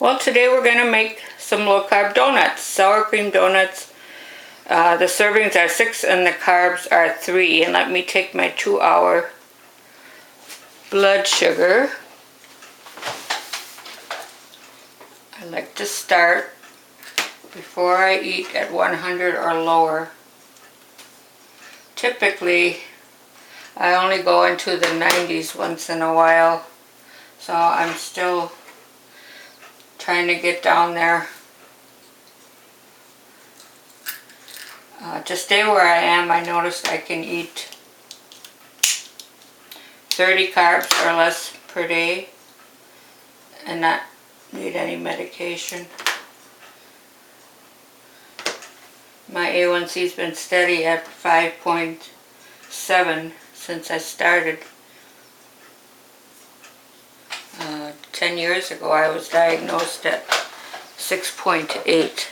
Well, today we're going to make some low-carb donuts, sour cream donuts. The servings are 6 and the carbs are 3. And let me take my 2-hour blood sugar. I like to start before I eat at 100 or lower. Typically, I only go into the 90s once in a while, so I'm still trying to get down there. To stay where I am, I noticed I can eat 30 carbs or less per day and not need any medication. My A1C's been steady at 5.7 since I started. 10 years ago I was diagnosed at 6.8,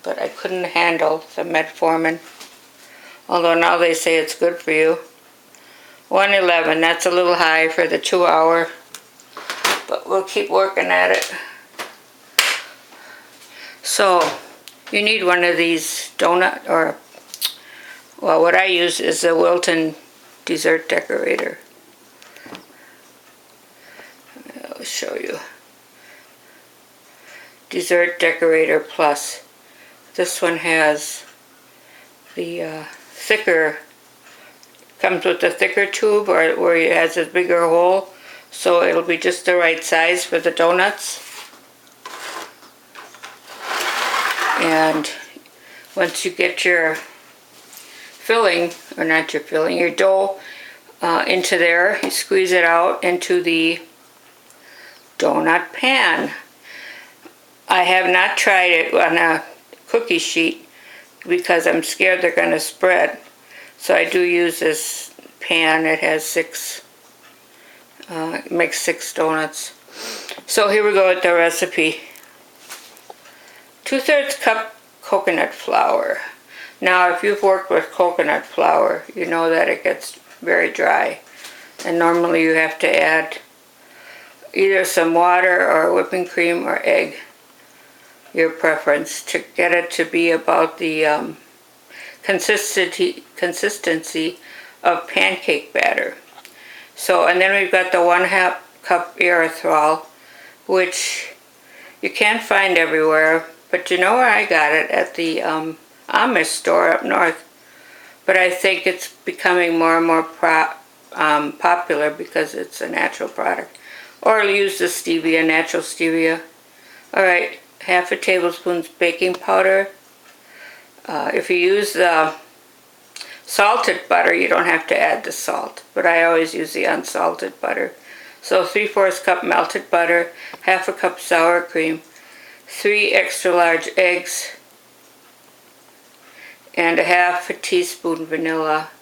but I couldn't handle the metformin, although now they say it's good for you. 111, that's a little high for the 2-hour, but we'll keep working at it. So you need one of these donut, or well, what I use is the Wilton dessert decorator. I'll show you. Dessert decorator plus. This one has the thicker, comes with a thicker tube, or where it has a bigger hole, so it'll be just the right size for the donuts. And once you get your filling, or not your filling, your dough into there, you squeeze it out into the donut pan. I have not tried it on a cookie sheet because I'm scared they're going to spread. So I do use this pan. It has it makes 6 donuts. So here we go with the recipe. 2/3 cup coconut flour. Now if you've worked with coconut flour, you know that it gets very dry. And normally you have to add either some water or whipping cream or egg, your preference, to get it to be about the consistency of pancake batter. So, and then we've got the 1/2 cup erythritol, which you can't find everywhere, but you know where I got it? At the Amish store up north. But I think it's becoming more and more popular because it's a natural product. Or I'll use the stevia, natural stevia. Alright, 1/2 tablespoon baking powder. If you use the salted butter, you don't have to add the salt, but I always use the unsalted butter. So 3/4 cup melted butter, 1/2 cup sour cream, 3 extra large eggs, and 1/2 teaspoon vanilla.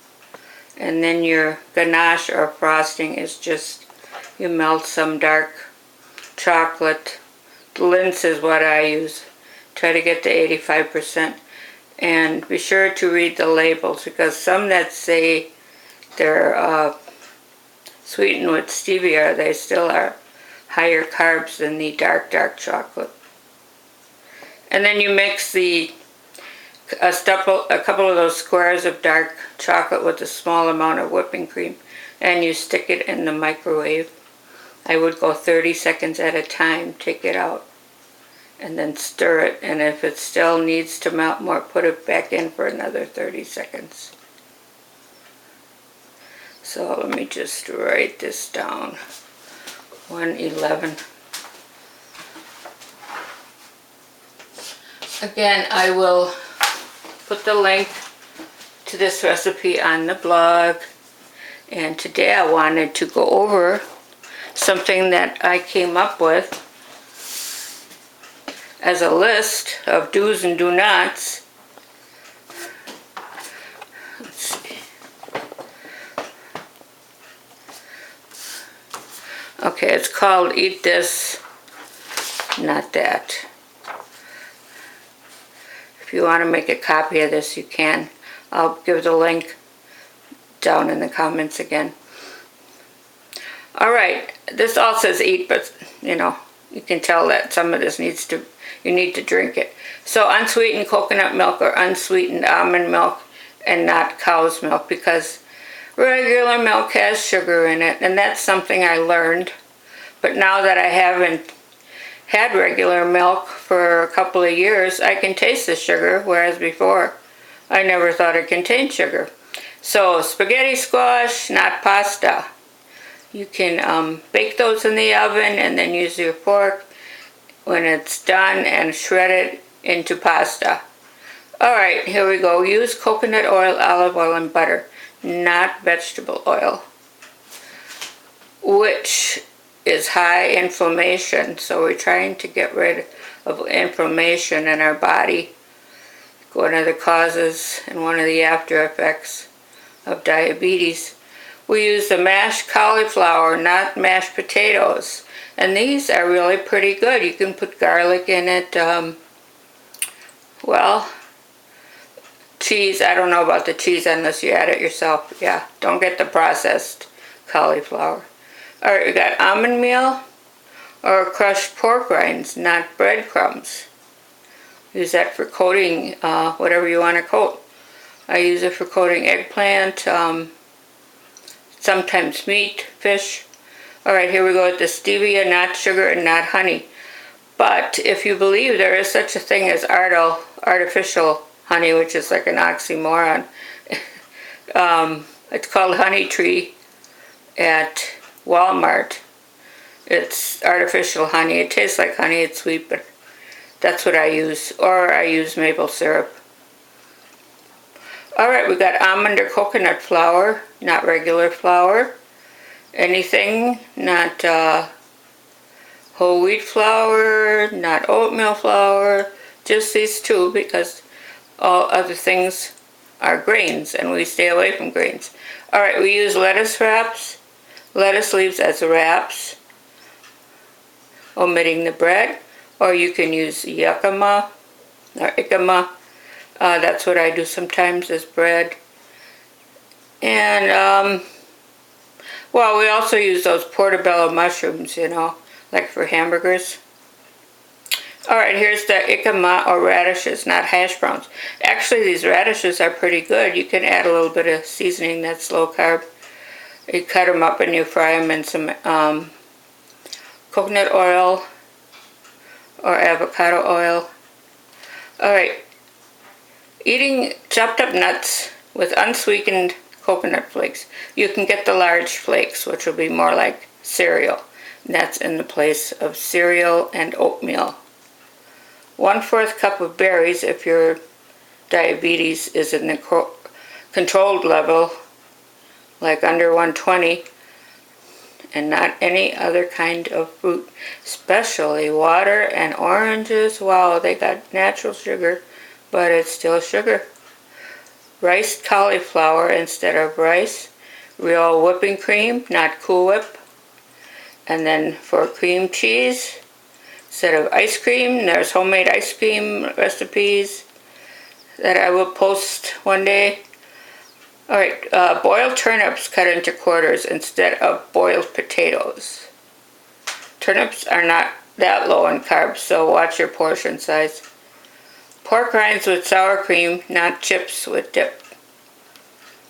And then your ganache or frosting is just, you melt some dark chocolate. Lindt is what I use. Try to get to 85%. And be sure to read the labels, because some that say they're sweetened with stevia, they still are higher carbs than the dark chocolate. And then you mix a couple of those squares of dark chocolate with a small amount of whipping cream, and you stick it in the microwave. I would go 30 seconds at a time, take it out, and then stir it, and if it still needs to melt more, put it back in for another 30 seconds. So let me just write this down. 111. Again, I will put the link to this recipe on the blog, and today I wanted to go over something that I came up with as a list of do's and do nots. Let's see. Okay, it's called Eat This, Not That. If you want to make a copy of this, you can. I'll give the link down in the comments again. Alright, this all says eat, but you know, you can tell that some of this you need to drink it. So unsweetened coconut milk or unsweetened almond milk and not cow's milk, because regular milk has sugar in it, and that's something I learned. But now that I haven't had regular milk for a couple of years, I can taste the sugar, whereas before I never thought it contained sugar. So spaghetti squash, not pasta. You can bake those in the oven and then use your fork when it's done and shred it into pasta. Alright, here we go. Use coconut oil, olive oil, and butter, not vegetable oil, which is high inflammation. So we're trying to get rid of inflammation in our body. One of the causes and one of the after effects of diabetes. We use the mashed cauliflower, not mashed potatoes. And these are really pretty good. You can put garlic in it. Well, cheese. I don't know about the cheese unless you add it yourself. Yeah, don't get the processed cauliflower. Alright, we got almond meal or crushed pork rinds, not breadcrumbs. Use that for coating whatever you want to coat. I use it for coating eggplant, sometimes meat, fish. Alright, here we go with the stevia, not sugar and not honey. But if you believe there is such a thing as artificial honey, which is like an oxymoron, it's called Honey Tree at Walmart. It's artificial honey. It tastes like honey, it's sweet, but that's what I use. Or I use maple syrup. Alright, we got almond or coconut flour, not regular flour. Anything, not whole wheat flour, not oatmeal flour. Just these two, because all other things are grains and we stay away from grains. Alright, we use lettuce wraps, lettuce leaves as wraps, omitting the bread. Or you can use yakima or ikama. That's what I do sometimes as bread. And, well, we also use those portobello mushrooms, you know, like for hamburgers. Alright, here's the ikama or radishes, not hash browns. Actually, these radishes are pretty good. You can add a little bit of seasoning that's low carb. You cut them up and you fry them in some coconut oil or avocado oil. Alright, eating chopped up nuts with unsweetened coconut flakes. You can get the large flakes, which will be more like cereal. That's in the place of cereal and oatmeal. 1/4 cup of berries if your diabetes is in the controlled level, like under 120, and not any other kind of fruit, especially water and oranges. Wow, they got natural sugar, but it's still sugar. Riced cauliflower instead of rice. Real whipping cream, not Cool Whip. And then for cream cheese, instead of ice cream, there's homemade ice cream recipes that I will post one day. Alright, boiled turnips cut into quarters instead of boiled potatoes. Turnips are not that low in carbs, so watch your portion size. Pork rinds with sour cream, not chips with dip.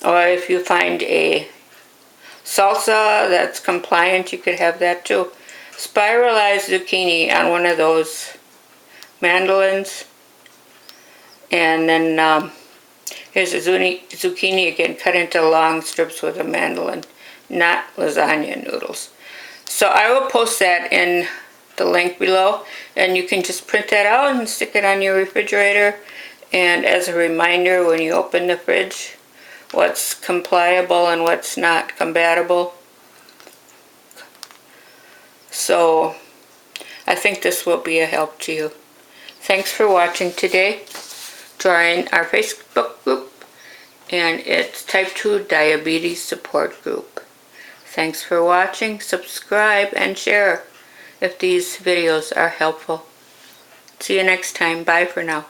Or if you find a salsa that's compliant, you could have that too. Spiralized zucchini on one of those mandolins. And then here's a zucchini again, cut into long strips with a mandolin, not lasagna noodles. So I will post that in the link below, and you can just print that out and stick it on your refrigerator. And as a reminder, when you open the fridge, what's compliable and what's not compatible. So I think this will be a help to you. Thanks for watching today. Join our Facebook group, and it's Type 2 Diabetes Support Group. Thanks for watching. Subscribe and share if these videos are helpful. See you next time. Bye for now.